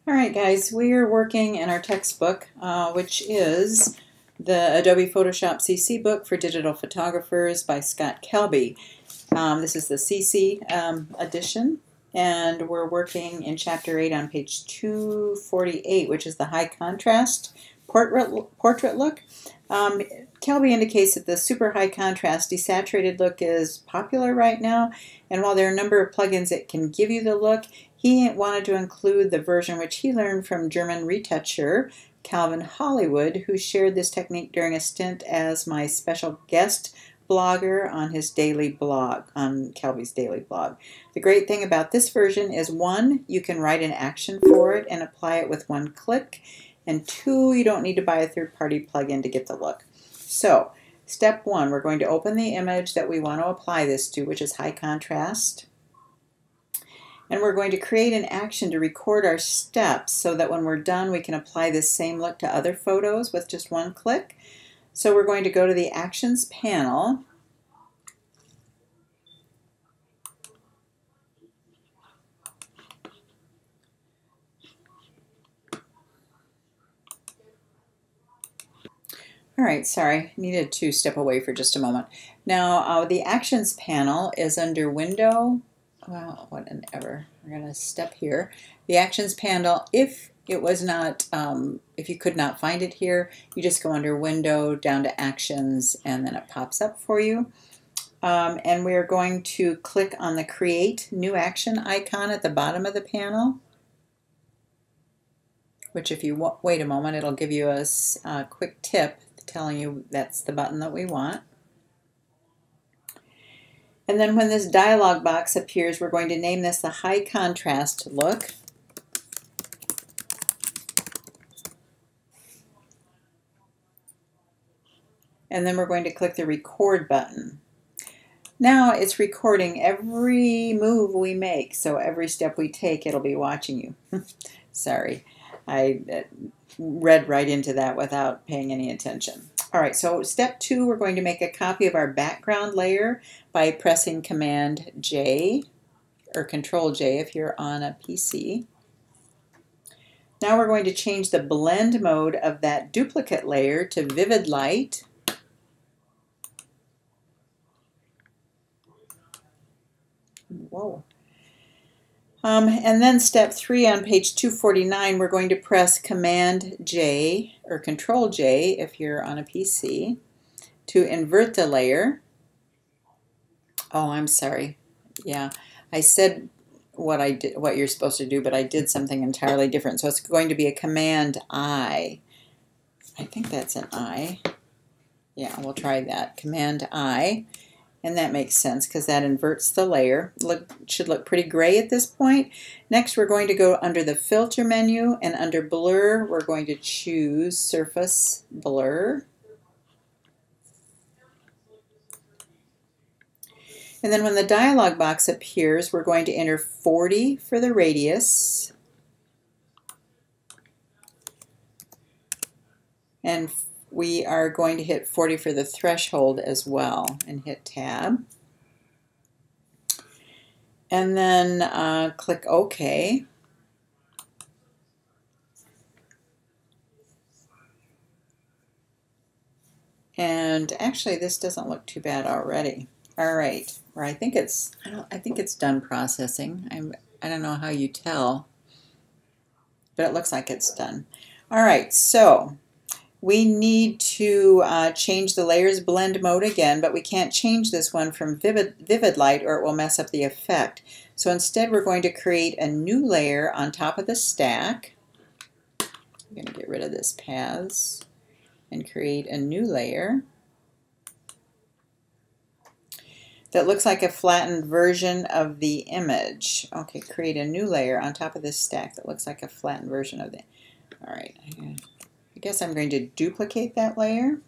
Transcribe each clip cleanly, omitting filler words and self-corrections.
All right, guys, we are working in our textbook, which is the Adobe Photoshop CC book for digital photographers by Scott Kelby. This is the CC edition, and we're working in Chapter 8 on page 248, which is the high contrast portrait look. Kelby indicates that the super high contrast desaturated look is popular right now, and while there are a number of plugins that can give you the look, he wanted to include the version which he learned from German retoucher Calvin Hollywood, who shared this technique during a stint as my special guest blogger on his daily blog, on Kelby's daily blog. The great thing about this version is, one, you can write an action for it and apply it with one click, and two, you don't need to buy a third-party plugin to get the look. So, step one, we're going to open the image that we want to apply this to, which is high contrast. And we're going to create an action to record our steps so that when we're done we can apply this same look to other photos with just one click. So we're going to go to the Actions panel. All right, sorry, needed to step away for just a moment. Now the Actions panel is under Window. Well, whatever. We're going to step here. The Actions panel, if it was not, if you could not find it here, you just go under Window, down to Actions, and then it pops up for you. And we're going to click on the Create New Action icon at the bottom of the panel, which if you wait a moment, it'll give you a quick tip telling you that's the button that we want. And then when this dialog box appears, we're going to name this the high contrast look. And then we're going to click the record button. Now it's recording every move we make, so every step we take it'll be watching you. Sorry, I read right into that without paying any attention. All right, so step two, we're going to make a copy of our background layer by pressing Command J or Control J if you're on a PC. Now we're going to change the blend mode of that duplicate layer to Vivid Light. Whoa. And then step three on page 249, we're going to press Command J or Control J if you're on a PC to invert the layer. Oh, I'm sorry. Yeah, I said what you're supposed to do, but I did something entirely different. So it's going to be a Command I. I think that's an I. Yeah, we'll try that. Command I. And that makes sense because that inverts the layer. Should look pretty gray at this point. Next we're going to go under the Filter menu, and under Blur we're going to choose Surface Blur. And then when the dialog box appears, we're going to enter 40 for the radius and we are going to hit 40 for the threshold as well and hit Tab. And then click OK. And actually this doesn't look too bad already. All right, or I think it's done processing. I don't know how you tell, but it looks like it's done. All right, so we need to change the layers blend mode again, but we can't change this one from vivid light or it will mess up the effect. So instead we're going to create a new layer on top of the stack. I'm going to get rid of this paths and create a new layer that looks like a flattened version of the image. Okay, create a new layer on top of this stack that looks like a flattened version of the. All right. I guess I'm going to duplicate that layer.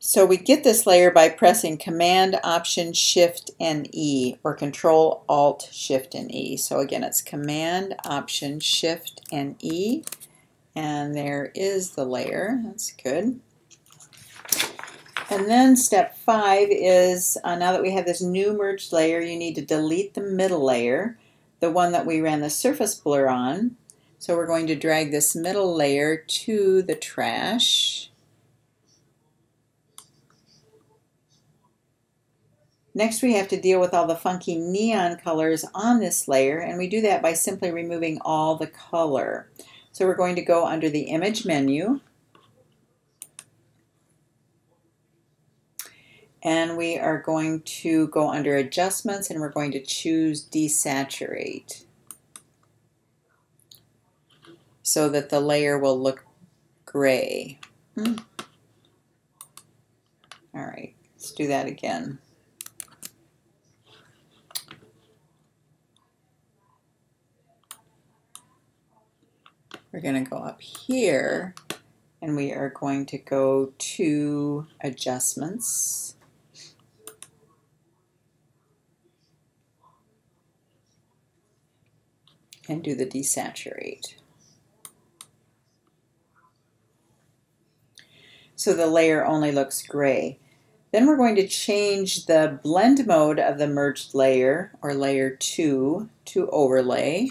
So we get this layer by pressing Command, Option, Shift, and E, or Control, Alt, Shift, and E. So again, it's Command, Option, Shift, and E. And there is the layer. That's good. And then step 5 is, now that we have this new merged layer, you need to delete the middle layer, the one that we ran the surface blur on. So we're going to drag this middle layer to the trash. Next we have to deal with all the funky neon colors on this layer, and we do that by simply removing all the color. So we're going to go under the image menu, and we are going to go under adjustments, and we're going to choose desaturate so that the layer will look gray. All right, let's do that again. We're going to go up here and we are going to go to adjustments. And do the desaturate. So the layer only looks gray. Then we're going to change the blend mode of the merged layer, or layer 2, to overlay.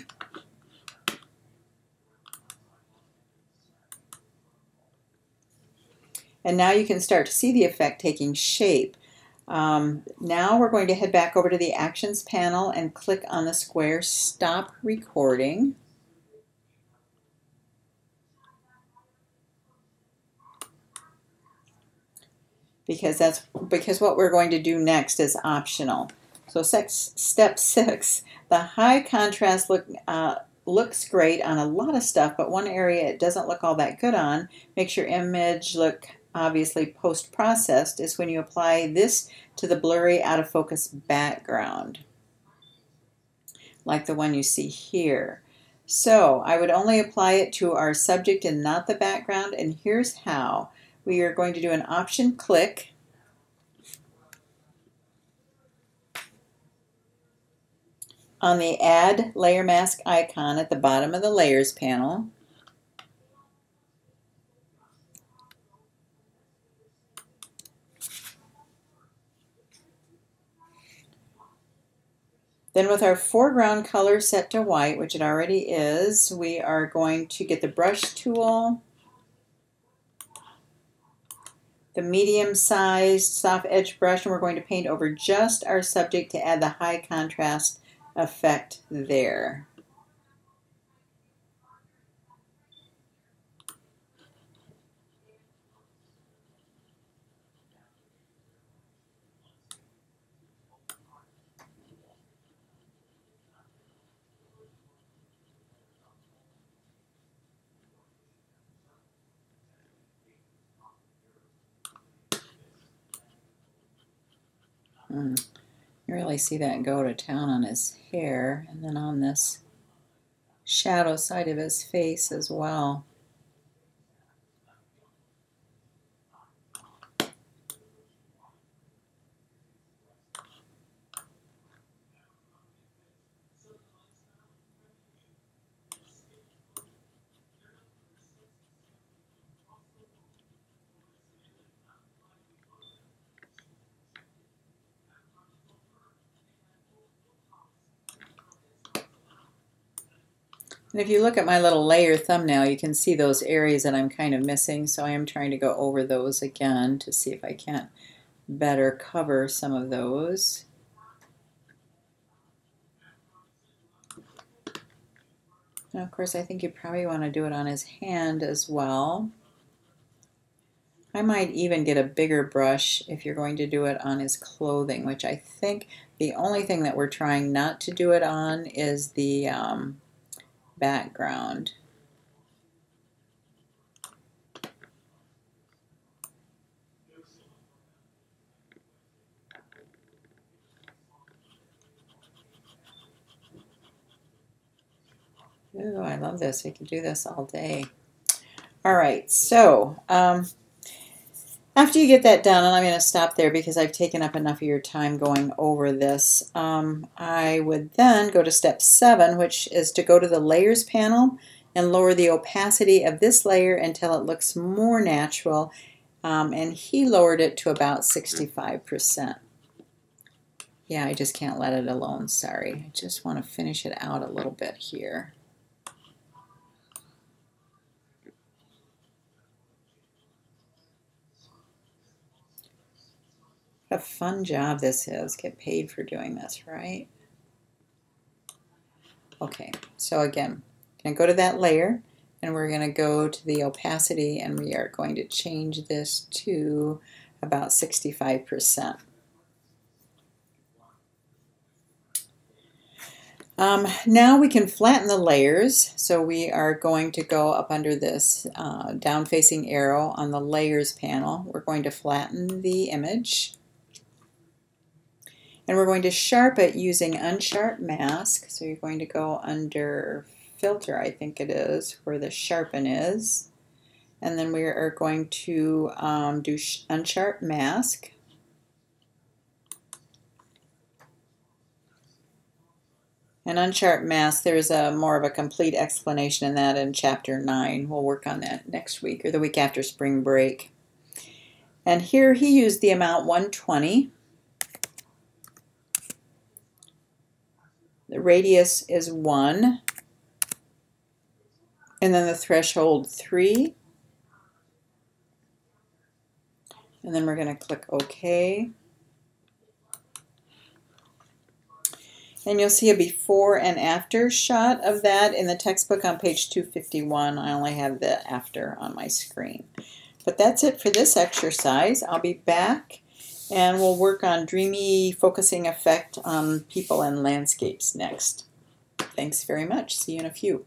And now you can start to see the effect taking shape. Now we're going to head back over to the Actions panel and click on the square Stop Recording. Because what we're going to do next is optional. So step 6, the high contrast looks great on a lot of stuff, but one area it doesn't look all that good on, makes your image look obviously post-processed, is when you apply this to the blurry out of focus background, like the one you see here. So I would only apply it to our subject and not the background, and here's how. We are going to do an option click, on the Add Layer Mask icon at the bottom of the Layers panel. Then with our foreground color set to white, which it already is, we are going to get the brush tool, the medium-sized soft edge brush, and we're going to paint over just our subject to add the high contrast effect there. You really see that go to town on his hair, and then on this shadow side of his face as well. And if you look at my little layer thumbnail, you can see those areas that I'm kind of missing, so I am trying to go over those again to see if I can't better cover some of those. Now, of course, I think you probably want to do it on his hand as well. I might even get a bigger brush if you're going to do it on his clothing, which I think the only thing that we're trying not to do it on is the background. Ooh, I love this. We can do this all day. All right, so after you get that done, and I'm going to stop there because I've taken up enough of your time going over this, I would then go to step 7, which is to go to the Layers panel and lower the opacity of this layer until it looks more natural. and he lowered it to about 65%. Yeah, I just can't let it alone, sorry. I just want to finish it out a little bit here. What a fun job this is. Get paid for doing this, right? Okay, so again, I'm going to go to that layer, and we're going to go to the opacity, and we are going to change this to about 65%. Now we can flatten the layers, so we are going to go up under this down-facing arrow on the Layers panel. We're going to flatten the image, and we're going to sharp it using Unsharp Mask. So you're going to go under Filter, I think it is, where the Sharpen is, and then we are going to do Unsharp Mask. And Unsharp Mask, there's more of a complete explanation in that in Chapter 9. We'll work on that next week or the week after spring break. And here he used the amount 120. The radius is 1. And then the threshold 3. And then we're going to click OK. And you'll see a before and after shot of that in the textbook on page 251. I only have the after on my screen. But that's it for this exercise. I'll be back and we'll work on dreamy focusing effect on people and landscapes next. Thanks very much. See you in a few.